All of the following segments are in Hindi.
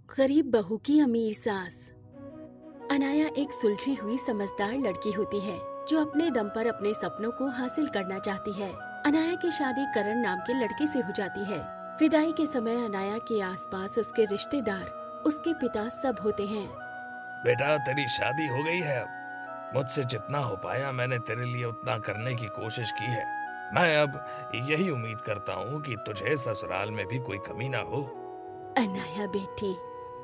गरीब बहू की अमीर सास। अनाया एक सुलझी हुई समझदार लड़की होती है जो अपने दम पर अपने सपनों को हासिल करना चाहती है। अनाया की शादी करण नाम के लड़के से हो जाती है। विदाई के समय अनाया के आसपास उसके रिश्तेदार, उसके पिता सब होते हैं। बेटा, तेरी शादी हो गई है अब। मुझसे जितना हो पाया मैंने तेरे लिए उतना करने की कोशिश की है। मैं अब यही उम्मीद करता हूँ कि तुझे ससुराल में भी कोई कमी ना हो। अनाया बेटी,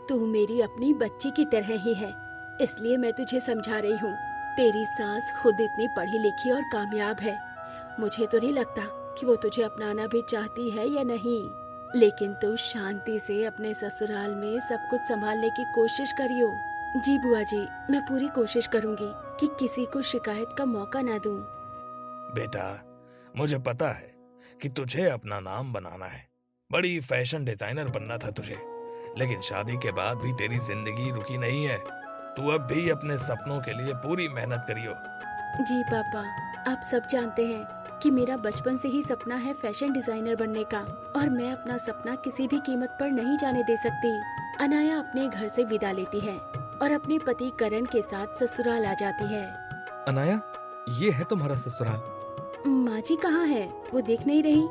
तू मेरी अपनी बच्ची की तरह ही है, इसलिए मैं तुझे समझा रही हूँ। तेरी सास खुद इतनी पढ़ी लिखी और कामयाब है। मुझे तो नहीं लगता कि वो तुझे अपनाना भी चाहती है या नहीं, लेकिन तू शांति से अपने ससुराल में सब कुछ संभालने की कोशिश करियो। जी बुआ जी, मैं पूरी कोशिश करूँगी कि किसी को शिकायत का मौका ना दूँ। बेटा, मुझे पता है कि तुझे अपना नाम बनाना है। बड़ी फैशन डिजाइनर बनना था तुझे, लेकिन शादी के बाद भी तेरी जिंदगी रुकी नहीं है। तू अब भी अपने सपनों के लिए पूरी मेहनत करियो। जी पापा, आप सब जानते हैं कि मेरा बचपन से ही सपना है फैशन डिजाइनर बनने का, और मैं अपना सपना किसी भी कीमत पर नहीं जाने दे सकती। अनाया अपने घर से विदा लेती है और अपने पति करण के साथ ससुराल आ जाती है। अनाया, ये है तुम्हारा ससुराल। माँ जी कहाँ है? वो दिख नहीं रही।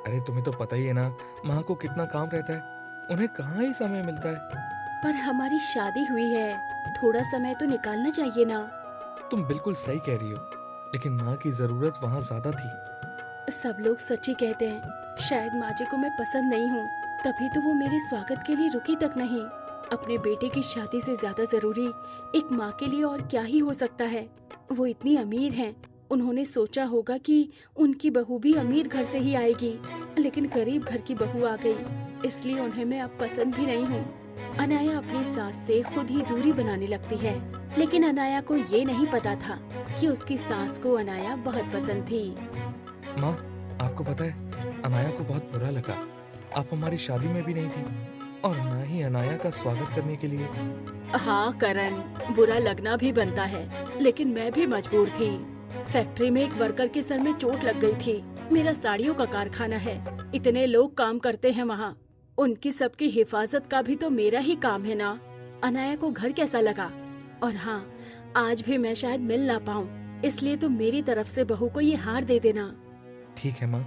अरे तुम्हें तो पता ही है ना, माँ को कितना काम रहता है, उन्हें कहाँ ही समय मिलता है। पर हमारी शादी हुई है, थोड़ा समय तो निकालना चाहिए ना। तुम बिल्कुल सही कह रही हो, लेकिन माँ की जरूरत वहाँ ज्यादा थी। सब लोग सच ही कहते हैं। शायद माँ जी को मैं पसंद नहीं हूँ, तभी तो वो मेरे स्वागत के लिए रुकी तक नहीं। अपने बेटे की शादी से ज्यादा जरूरी एक माँ के लिए और क्या ही हो सकता है। वो इतनी अमीर हैं, उन्होंने सोचा होगा कि उनकी बहू भी अमीर घर से ही आएगी, लेकिन गरीब घर की बहू आ गई, इसलिए उन्हें मैं अब पसंद भी नहीं हूँ। अनाया अपनी सास से खुद ही दूरी बनाने लगती है, लेकिन अनाया को ये नहीं पता था कि उसकी सास को अनाया बहुत पसंद थी। माँ, आपको पता है, अनाया को बहुत बुरा लगा। आप हमारी शादी में भी नहीं थी, और ना ही अनाया का स्वागत करने के लिए। हाँ करण, बुरा लगना भी बनता है, लेकिन मैं भी मजबूर थी। फैक्ट्री में एक वर्कर के सर में चोट लग गई थी। मेरा साड़ियों का कारखाना है, इतने लोग काम करते हैं वहाँ, उनकी सबकी हिफाजत का भी तो मेरा ही काम है ना। अनाया को घर कैसा लगा? और हाँ, आज भी मैं शायद मिल ना पाऊँ, इसलिए तुम मेरी तरफ से बहू को ये हार दे देना। ठीक है माँ।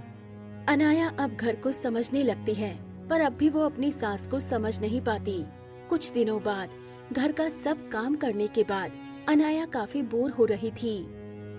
अनाया अब घर को समझने लगती है, पर अब भी वो अपनी सास को समझ नहीं पाती। कुछ दिनों बाद घर का सब काम करने के बाद अनाया काफी बोर हो रही थी।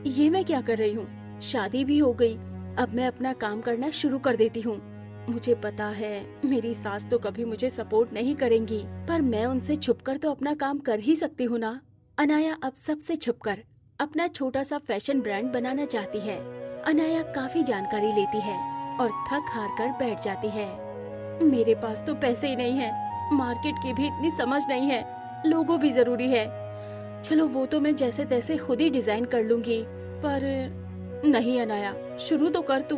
ये मैं क्या कर रही हूँ? शादी भी हो गई, अब मैं अपना काम करना शुरू कर देती हूँ। मुझे पता है मेरी सास तो कभी मुझे सपोर्ट नहीं करेंगी, पर मैं उनसे छुपकर तो अपना काम कर ही सकती हूँ ना। अनाया अब सबसे छुपकर अपना छोटा सा फैशन ब्रांड बनाना चाहती है। अनाया काफी जानकारी लेती है और थक हार कर बैठ जाती है। मेरे पास तो पैसे ही नहीं है, मार्केट की भी इतनी समझ नहीं है, लोगो भी जरूरी है। चलो वो तो मैं जैसे तैसे खुद ही डिजाइन कर लूंगी, पर नहीं अनाया, शुरू तो कर तू।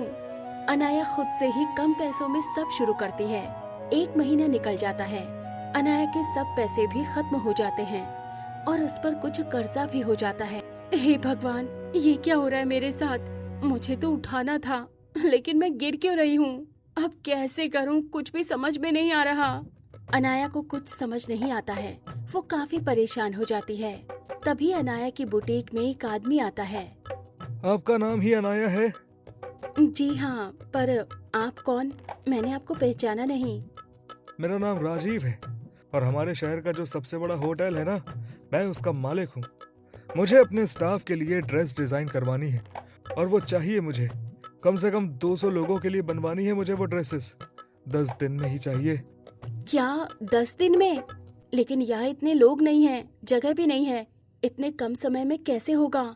अनाया खुद से ही कम पैसों में सब शुरू करती है। एक महीना निकल जाता है, अनाया के सब पैसे भी खत्म हो जाते हैं और उस पर कुछ कर्जा भी हो जाता है। हे भगवान, ये क्या हो रहा है मेरे साथ? मुझे तो उठाना था, लेकिन मैं गिर क्यों रही हूँ? अब कैसे करूँ, कुछ भी समझ में नहीं आ रहा। अनाया को कुछ समझ नहीं आता है, वो काफी परेशान हो जाती है। तभी अनाया की बुटीक में एक आदमी आता है। आपका नाम ही अनाया है? जी हाँ, पर आप कौन? मैंने आपको पहचाना नहीं। मेरा नाम राजीव है, और हमारे शहर का जो सबसे बड़ा होटल है ना, मैं उसका मालिक हूँ। मुझे अपने स्टाफ के लिए ड्रेस डिजाइन करवानी है, और वो चाहिए मुझे कम से कम 200 लोगों के लिए बनवानी है मुझे वो ड्रेसेस। 10 दिन में ही चाहिए। क्या 10 दिन में? लेकिन यहाँ इतने लोग नहीं हैं, जगह भी नहीं है, इतने कम समय में कैसे होगा?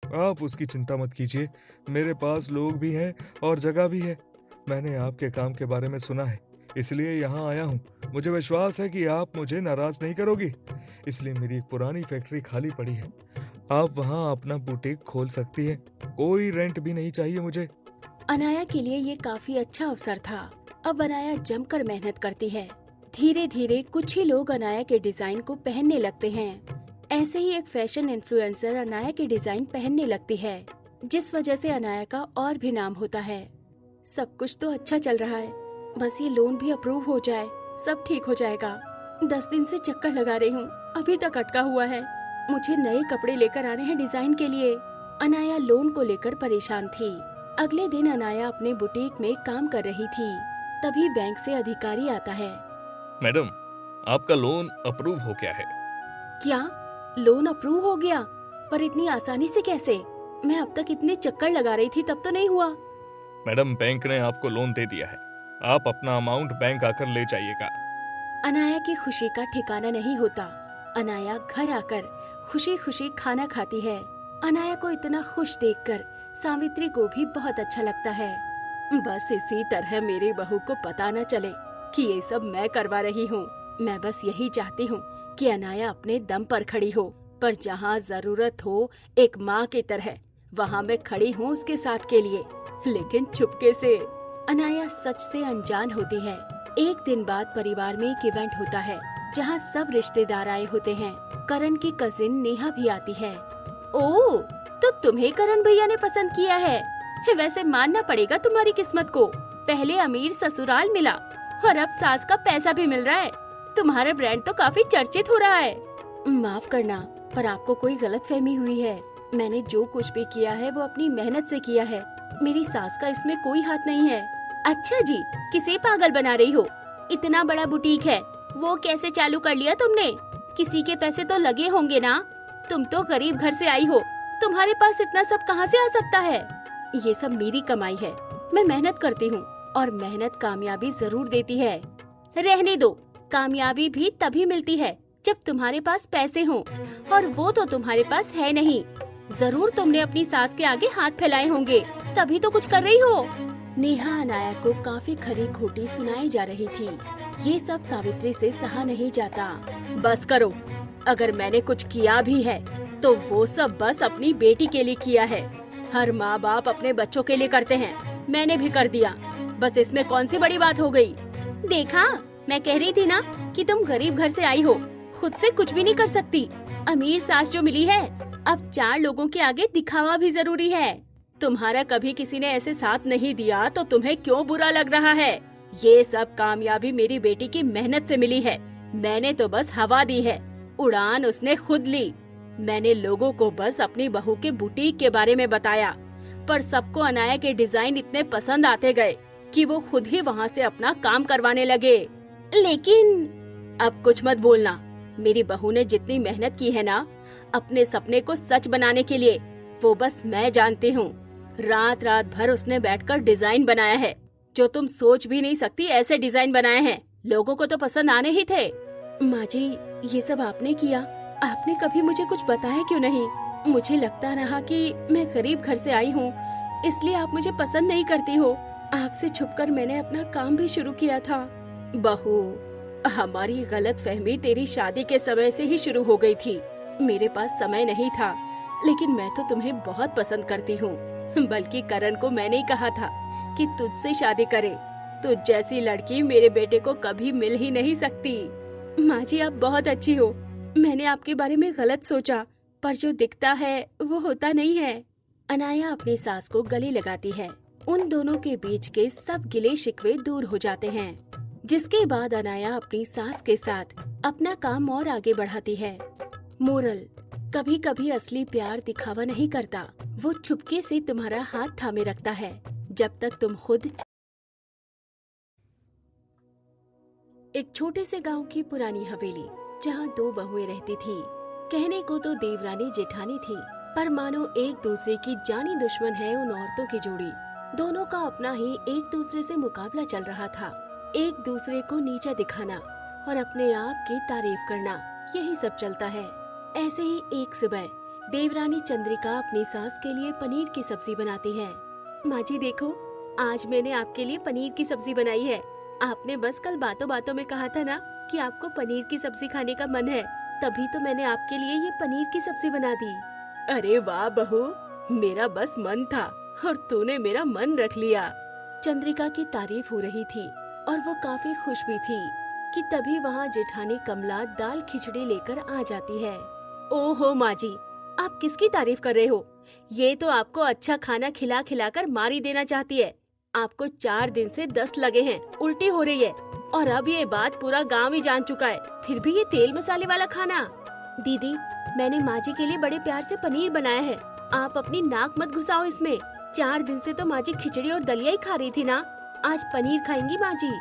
आप उसकी चिंता मत कीजिए, मेरे पास लोग भी हैं और जगह भी है। मैंने आपके काम के बारे में सुना है, इसलिए यहाँ आया हूँ। मुझे विश्वास है कि आप मुझे नाराज नहीं करोगी, इसलिए मेरी एक पुरानी फैक्ट्री खाली पड़ी है, आप वहाँ अपना बुटीक खोल सकती हैं। कोई रेंट भी नहीं चाहिए मुझे। अनाया के लिए ये काफी अच्छा अवसर था। अब अनाया जमकर मेहनत करती है। धीरे धीरे कुछ ही लोग अनाया के डिजाइन को पहनने लगते हैं। ऐसे ही एक फैशन इन्फ्लुएंसर अनाया के डिजाइन पहनने लगती है, जिस वजह से अनाया का और भी नाम होता है। सब कुछ तो अच्छा चल रहा है, बस ये लोन भी अप्रूव हो जाए, सब ठीक हो जाएगा। 10 दिन से चक्कर लगा रही हूँ, अभी तक अटका हुआ है। मुझे नए कपड़े लेकर आने हैं डिजाइन के लिए। अनाया लोन को लेकर परेशान थी। अगले दिन अनाया अपने बुटीक में काम कर रही थी। तभी बैंक से अधिकारी आता है। मैडम, आपका लोन अप्रूव हो गया है। क्या लोन अप्रूव हो गया? पर इतनी आसानी से कैसे? मैं अब तक इतने चक्कर लगा रही थी तब तो नहीं हुआ। मैडम, बैंक ने आपको लोन दे दिया है। आप अपना अमाउंट बैंक आकर ले जाइएगा। अनाया की खुशी का ठिकाना नहीं होता। अनाया घर आकर खुशी खुशी खाना खाती है। अनाया को इतना खुश देखकर सावित्री को भी बहुत अच्छा लगता है। बस इसी तरह मेरी बहू को पता न चले कि ये सब मैं करवा रही हूँ। मैं बस यही चाहती हूँ कि अनाया अपने दम पर खड़ी हो, पर जहाँ जरूरत हो एक माँ की तरह वहाँ मैं खड़ी हूँ उसके साथ के लिए, लेकिन चुपके से। अनाया सच से अनजान होती है। एक दिन बाद परिवार में एक इवेंट होता है जहाँ सब रिश्तेदार आए होते हैं। करण की कजिन नेहा भी आती है। ओह, तो तुम्हें करण भैया ने पसंद किया है। वैसे मानना पड़ेगा तुम्हारी किस्मत को। पहले अमीर ससुराल मिला और अब सास का पैसा भी मिल रहा है। तुम्हारा ब्रांड तो काफी चर्चित हो रहा है। माफ करना, पर आपको कोई गलतफहमी हुई है। मैंने जो कुछ भी किया है वो अपनी मेहनत से किया है। मेरी सास का इसमें कोई हाथ नहीं है। अच्छा जी, किसे पागल बना रही हो? इतना बड़ा बुटीक है, वो कैसे चालू कर लिया तुमने? किसी के पैसे तो लगे होंगे ना? तुम तो गरीब घर से आई हो, तुम्हारे पास इतना सब कहाँ से आ सकता है? ये सब मेरी कमाई है। मैं मेहनत करती हूँ और मेहनत कामयाबी जरूर देती है। रहने दो, कामयाबी भी तभी मिलती है जब तुम्हारे पास पैसे हों, और वो तो तुम्हारे पास है नहीं। जरूर तुमने अपनी सास के आगे हाथ फैलाए होंगे, तभी तो कुछ कर रही हो। नेहा अनाया को काफी खरी खोटी सुनाई जा रही थी। ये सब सावित्री से सहा नहीं जाता। बस करो, अगर मैंने कुछ किया भी है तो वो सब बस अपनी बेटी के लिए किया है। हर माँ बाप अपने बच्चों के लिए करते हैं, मैंने भी कर दिया। बस इसमें कौन सी बड़ी बात हो गई? देखा, मैं कह रही थी ना कि तुम गरीब घर से आई हो, खुद से कुछ भी नहीं कर सकती। अमीर सास जो मिली है, अब 4 लोगों के आगे दिखावा भी जरूरी है। तुम्हारा कभी किसी ने ऐसे साथ नहीं दिया तो तुम्हें क्यों बुरा लग रहा है? ये सब कामयाबी मेरी बेटी की मेहनत से मिली है। मैंने तो बस हवा दी है, उड़ान उसने खुद ली। मैंने लोगों को बस अपनी बहू के बुटीक के बारे में बताया, पर सबको अनाया के डिजाइन इतने पसंद आते गए कि वो खुद ही वहाँ से अपना काम करवाने लगे। लेकिन अब कुछ मत बोलना। मेरी बहू ने जितनी मेहनत की है ना अपने सपने को सच बनाने के लिए, वो बस मैं जानती हूँ। रात रात भर उसने बैठकर डिजाइन बनाया है, जो तुम सोच भी नहीं सकती ऐसे डिजाइन बनाए हैं। लोगों को तो पसंद आने ही थे। माँ जी, ये सब आपने किया, आपने कभी मुझे कुछ बताया क्यों नहीं? मुझे लगता रहा कि मैं गरीब घर से आई हूँ, इसलिए आप मुझे पसंद नहीं करती हो। आपसे छुपकर मैंने अपना काम भी शुरू किया था। बहू, हमारी गलतफहमी तेरी शादी के समय से ही शुरू हो गई थी। मेरे पास समय नहीं था, लेकिन मैं तो तुम्हें बहुत पसंद करती हूँ। बल्कि करण को मैंने ही कहा था कि तुझसे शादी करे। तुझ जैसी लड़की मेरे बेटे को कभी मिल ही नहीं सकती। माँ जी, आप बहुत अच्छी हो। मैंने आपके बारे में गलत सोचा, पर जो दिखता है वो होता नहीं है। अनाया अपनी सास को गले लगाती है। उन दोनों के बीच के सब गिले शिकवे दूर हो जाते हैं, जिसके बाद अनाया अपनी सास के साथ अपना काम और आगे बढ़ाती है। मोरल: कभी कभी असली प्यार दिखावा नहीं करता, वो चुपके से तुम्हारा हाथ थामे रखता है जब तक तुम खुद। एक छोटे से गांव की पुरानी हवेली, जहां 2 बहुएं रहती थी। कहने को तो देवरानी जेठानी थी, पर मानो एक दूसरे की जानी दुश्मन है उन औरतों की जोड़ी। दोनों का अपना ही एक दूसरे से मुकाबला चल रहा था। एक दूसरे को नीचा दिखाना और अपने आप की तारीफ करना, यही सब चलता है। ऐसे ही एक सुबह देवरानी चंद्रिका अपनी सास के लिए पनीर की सब्जी बनाती है। माँ जी देखो, आज मैंने आपके लिए पनीर की सब्जी बनाई है। आपने बस कल बातों बातों में कहा था ना कि आपको पनीर की सब्जी खाने का मन है, तभी तो मैंने आपके लिए ये पनीर की सब्जी बना दी। अरे वाह बहू, मेरा बस मन था और तूने मेरा मन रख लिया। चंद्रिका की तारीफ हो रही थी और वो काफी खुश भी थी कि तभी वहाँ जेठानी कमला दाल खिचड़ी लेकर आ जाती है। ओहो माँ जी, आप किसकी तारीफ कर रहे हो? ये तो आपको अच्छा खाना खिला खिलाकर मारी देना चाहती है। आपको 4 दिन से दस्त लगे हैं, उल्टी हो रही है, और अब ये बात पूरा गांव ही जान चुका है फिर भी ये तेल मसाले वाला खाना। दीदी, मैंने माँ जी के लिए बड़े प्यार से पनीर बनाया है, आप अपनी नाक मत घुसाओ इसमें। 4 दिन से तो माँ जी खिचड़ी और दलिया ही खा रही थी ना, आज पनीर खाएंगी माँ जी।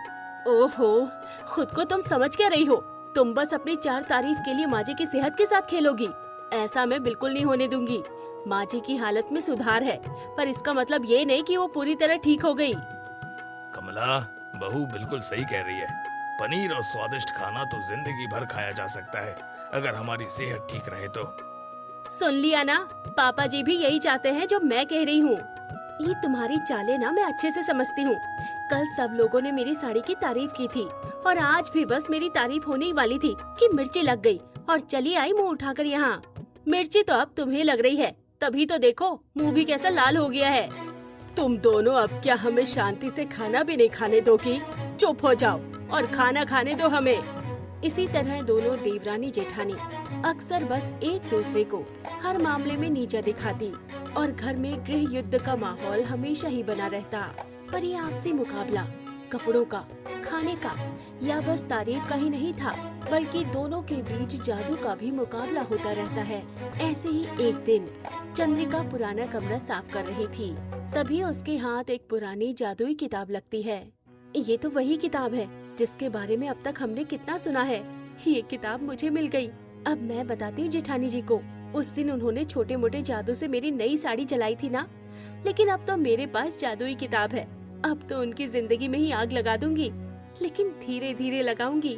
ओहो, खुद को तुम समझ क्या रही हो? तुम बस अपनी 4 तारीफ के लिए माँ जी की सेहत के साथ खेलोगी। ऐसा मैं बिल्कुल नहीं होने दूंगी। माँ जी की हालत में सुधार है, पर इसका मतलब ये नहीं कि वो पूरी तरह ठीक हो गई। कमला, बहू बिल्कुल सही कह रही है। पनीर और स्वादिष्ट खाना तो जिंदगी भर खाया जा सकता है, अगर हमारी सेहत ठीक रहे तो। सुन लिया ना, पापा जी भी यही चाहते हैं जो मैं कह रही हूँ। ये तुम्हारी चालें ना मैं अच्छे से समझती हूँ। कल सब लोगों ने मेरी साड़ी की तारीफ की थी और आज भी बस मेरी तारीफ होने ही वाली थी कि मिर्ची लग गई और चली आई मुंह उठाकर यहाँ। मिर्ची तो अब तुम्हें लग रही है, तभी तो देखो मुंह भी कैसा लाल हो गया है। तुम दोनों अब क्या हमें शांति से खाना भी नहीं खाने दोगी? चुप हो जाओ और खाना खाने दो हमें। इसी तरह दोनों देवरानी जेठानी अक्सर बस एक दूसरे को हर मामले में नीचा दिखाती और घर में गृह युद्ध का माहौल हमेशा ही बना रहता। पर ये आपसी मुकाबला कपड़ों का, खाने का या बस तारीफ का ही नहीं था, बल्कि दोनों के बीच जादू का भी मुकाबला होता रहता है। ऐसे ही एक दिन चंद्रिका पुराना कमरा साफ कर रही थी, तभी उसके हाथ एक पुरानी जादुई किताब लगती है। ये तो वही किताब है जिसके बारे में अब तक हमने कितना सुना है। ये किताब मुझे मिल गई। अब मैं बताती हूँ जेठानी जी को। उस दिन उन्होंने छोटे मोटे जादू से मेरी नई साड़ी जलाई थी ना, लेकिन अब तो मेरे पास जादुई किताब है। अब तो उनकी जिंदगी में ही आग लगा दूंगी, लेकिन धीरे धीरे लगाऊंगी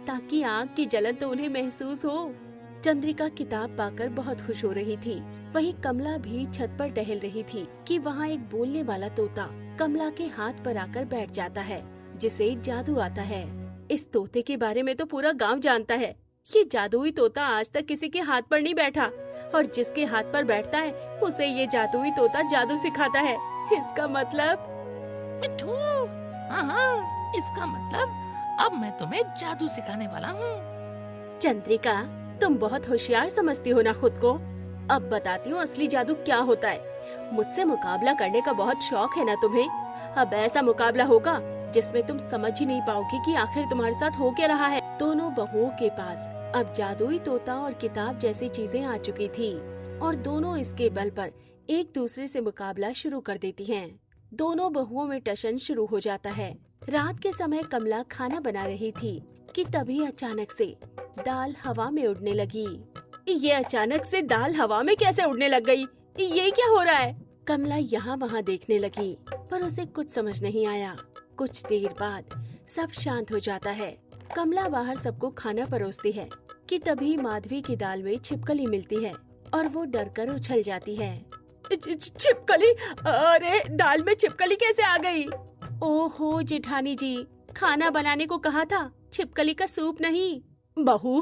ताकि आग की जलन तो उन्हें महसूस हो। चंद्रिका किताब पाकर बहुत खुश हो रही थी। वहीं कमला भी छत पर टहल रही थी कि वहाँ एक बोलने वाला तोता कमला के हाथ पर आकर बैठ जाता है, जिसे जादू आता है। इस तोते के बारे में तो पूरा गांव जानता है। ये जादुई तोता आज तक किसी के हाथ पर नहीं बैठा और जिसके हाथ पर बैठता है उसे ये जादुई तोता जादू सिखाता है। इसका मतलब मिठू, हाँ, इसका मतलब अब मैं तुम्हें जादू सिखाने वाला हूँ। चंद्रिका, तुम बहुत होशियार समझती हो ना खुद को। अब बताती हूँ असली जादू क्या होता है। मुझसे मुकाबला करने का बहुत शौक है ना तुम्हें? अब ऐसा मुकाबला होगा जिसमें तुम समझ ही नहीं पाओगे कि आखिर तुम्हारे साथ हो क्या रहा है। दोनों बहुओं के पास अब जादुई तोता और किताब जैसी चीजें आ चुकी थी और दोनों इसके बल पर एक दूसरे से मुकाबला शुरू कर देती हैं। दोनों बहुओं में टशन शुरू हो जाता है। रात के समय कमला खाना बना रही थी कि तभी अचानक से दाल हवा में उड़ने लगी। ये अचानक से दाल हवा में कैसे उड़ने लग गई? ये क्या हो रहा है? कमला यहाँ वहाँ देखने लगी, पर उसे कुछ समझ नहीं आया। कुछ देर बाद सब शांत हो जाता है। कमला बाहर सबको खाना परोसती है कि तभी माधवी की दाल में छिपकली मिलती है और वो डरकर उछल जाती है। छिपकली? अरे, दाल में छिपकली कैसे आ गई? ओहो जेठानी जी, खाना बनाने को कहा था, छिपकली का सूप नहीं। बहू,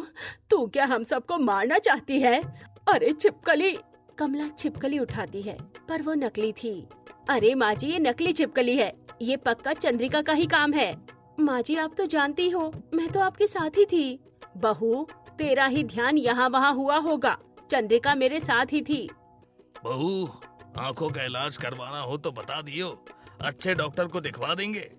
तू क्या हम सबको मारना चाहती है? अरे छिपकली! कमला छिपकली उठाती है, पर वो नकली थी। अरे माँ जी, ये नकली छिपकली है, ये पक्का चंद्रिका का ही काम है। माँ जी, आप तो जानती हो मैं तो आपके साथ ही थी। बहू, तेरा ही ध्यान यहाँ वहाँ हुआ होगा, चंद्रिका मेरे साथ ही थी। बहू, आंखों का इलाज करवाना हो तो बता दियो, अच्छे डॉक्टर को दिखवा देंगे।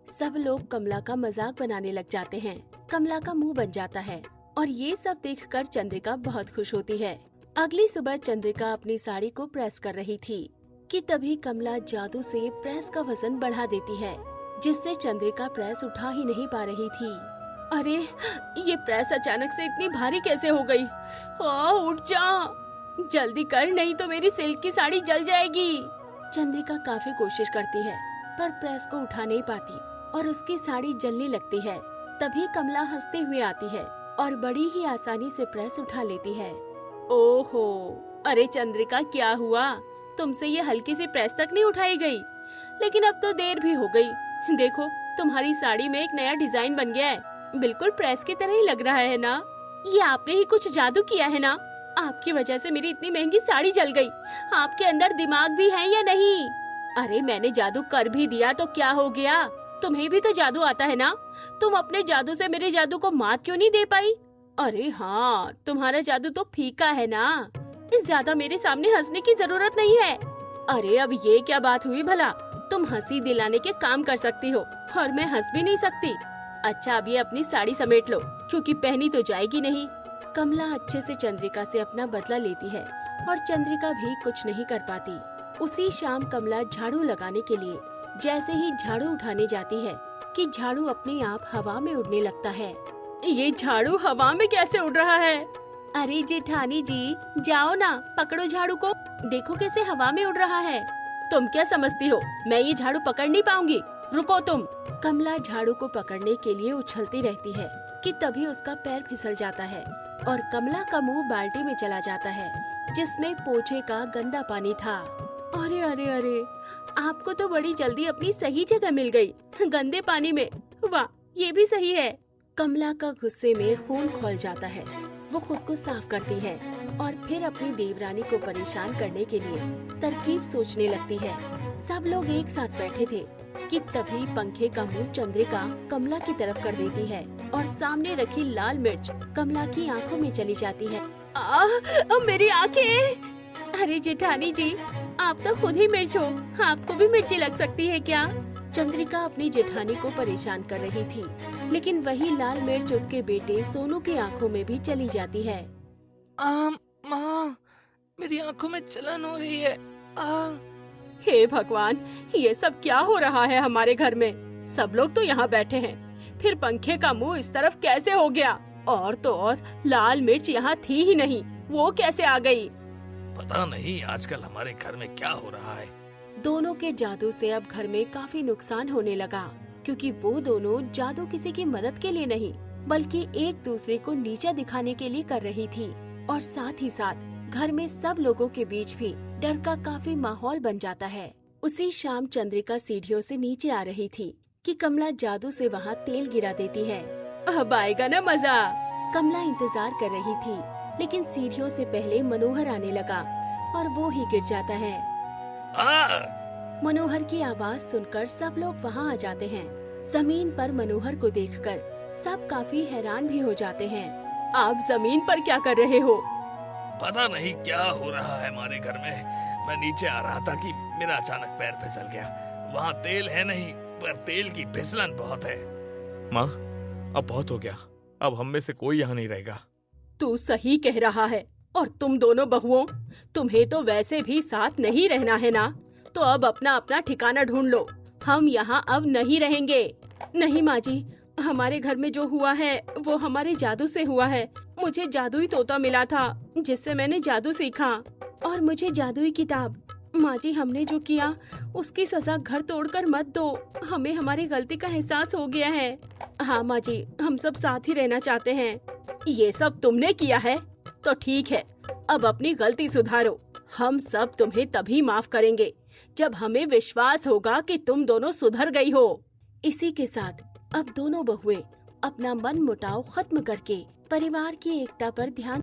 सब लोग कमला का मजाक बनाने लग जाते हैं। कमला का मुंह बन जाता है और ये सब देखकर चंद्रिका बहुत खुश होती है। अगली सुबह चंद्रिका अपनी साड़ी को प्रेस कर रही थी कि तभी कमला जादू से प्रेस का वजन बढ़ा देती है, जिससे चंद्रिका प्रेस उठा ही नहीं पा रही थी। अरे, ये प्रेस अचानक से इतनी भारी कैसे हो गई? उठ जा, जल्दी कर, नहीं तो मेरी सिल्क की साड़ी जल जाएगी। चंद्रिका काफी कोशिश करती है पर प्रेस को उठा नहीं पाती और उसकी साड़ी जलने लगती है। तभी कमला हंसते हुए आती है और बड़ी ही आसानी से प्रेस उठा लेती है। ओहो, अरे चंद्रिका, क्या हुआ? तुमसे ये हल्की सी प्रेस तक नहीं उठाई गई? लेकिन अब तो देर भी हो गई। देखो, तुम्हारी साड़ी में एक नया डिजाइन बन गया है, बिल्कुल प्रेस की तरह ही लग रहा है ना? ये आपने ही कुछ जादू किया है ना? आपकी वजह से मेरी इतनी महंगी साड़ी जल गई। आपके अंदर दिमाग भी है या नहीं? अरे, मैंने जादू कर भी दिया तो क्या हो गया? तुम्हें भी तो जादू आता है ना? तुम अपने जादू से मेरे जादू को मात क्यों नहीं दे पाई? अरे हाँ, तुम्हारा जादू तो फीका है ना, ज्यादा मेरे सामने हंसने की जरूरत नहीं है। अरे, अब ये क्या बात हुई भला? तुम हंसी दिलाने के काम कर सकती हो और मैं हंस भी नहीं सकती? अच्छा अब ये अपनी साड़ी समेट लो, क्योंकि पहनी तो जाएगी नहीं। कमला अच्छे से चंद्रिका से अपना बदला लेती है और चंद्रिका भी कुछ नहीं कर पाती। उसी शाम कमला झाड़ू लगाने के लिए जैसे ही झाड़ू उठाने जाती है कि झाड़ू अपने आप हवा में उड़ने लगता है। ये झाड़ू हवा में कैसे उड़ रहा है? अरे जेठानी जी, जाओ ना, पकड़ो झाड़ू को, देखो कैसे हवा में उड़ रहा है। तुम क्या समझती हो, मैं ये झाड़ू पकड़ नहीं पाऊंगी, रुको तुम। कमला झाड़ू को पकड़ने के लिए उछलती रहती है कि तभी उसका पैर फिसल जाता है और कमला का मुंह बाल्टी में चला जाता है जिसमें पोछे का गंदा पानी था। अरे अरे अरे, आपको तो बड़ी जल्दी अपनी सही जगह मिल गई, गंदे पानी में। वाह, ये भी सही है। कमला का गुस्से में खून खौल जाता है। वो खुद को साफ करती है और फिर अपनी देवरानी को परेशान करने के लिए तरकीब सोचने लगती है। सब लोग एक साथ बैठे थे कि तभी पंखे का मुंह चंद्रिका कमला की तरफ कर देती है और सामने रखी लाल मिर्च कमला की आंखों में चली जाती है। मेरी आंखें! अरे जेठानी जी, आप तो खुद ही मिर्च हो, आपको भी मिर्ची लग सकती है क्या? चंद्रिका अपनी जेठानी को परेशान कर रही थी, लेकिन वही लाल मिर्च उसके बेटे सोनू की आंखों में भी चली जाती है। माँ, मेरी आंखों में जलन हो रही है। हे भगवान, ये सब क्या हो रहा है हमारे घर में? सब लोग तो यहाँ बैठे हैं, फिर पंखे का मुंह इस तरफ कैसे हो गया? और तो और लाल मिर्च यहाँ थी ही नहीं, वो कैसे आ गई? पता नहीं आजकल हमारे घर में क्या हो रहा है। दोनों के जादू से अब घर में काफी नुकसान होने लगा, क्योंकि वो दोनों जादू किसी की मदद के लिए नहीं बल्कि एक दूसरे को नीचा दिखाने के लिए कर रही थी। और साथ ही साथ घर में सब लोगों के बीच भी डर का काफी माहौल बन जाता है। उसी शाम चंद्रिका सीढ़ियों से नीचे आ रही थी कि कमला जादू से वहाँ तेल गिरा देती है। अब आएगा ना मजा। कमला इंतजार कर रही थी, लेकिन सीढ़ियों से पहले मनोहर आने लगा और वो ही गिर जाता है। मनोहर की आवाज सुनकर सब लोग वहाँ आ जाते हैं। जमीन पर मनोहर को देखकर सब काफी हैरान भी हो जाते हैं। आप जमीन पर क्या कर रहे हो? पता नहीं क्या हो रहा है हमारे घर में। मैं नीचे आ रहा था कि मेरा अचानक पैर फिसल गया। वहाँ तेल है नहीं, पर तेल की फिसलन बहुत है। माँ, अब बहुत हो गया, अब हम में से कोई यहाँ नहीं रहेगा। तू सही कह रहा है। और तुम दोनों बहुओं, तुम्हें तो वैसे भी साथ नहीं रहना है ना, तो अब अपना अपना ठिकाना ढूंढ लो। हम यहाँ अब नहीं रहेंगे। नहीं माँ जी, हमारे घर में जो हुआ है वो हमारे जादू से हुआ है। मुझे जादुई तोता मिला था जिससे मैंने जादू सीखा, और मुझे जादुई किताब। माँ जी, हमने जो किया उसकी सजा घर तोड़कर मत दो। हमें हमारी गलती का एहसास हो गया है। हाँ माँ जी, हम सब साथ ही रहना चाहते हैं। ये सब तुमने किया है तो ठीक है, अब अपनी गलती सुधारो। हम सब तुम्हें तभी माफ करेंगे जब हमें विश्वास होगा कि तुम दोनों सुधर गई हो। इसी के साथ अब दोनों बहुएं अपना मन मुटाव खत्म करके परिवार की एकता पर ध्यान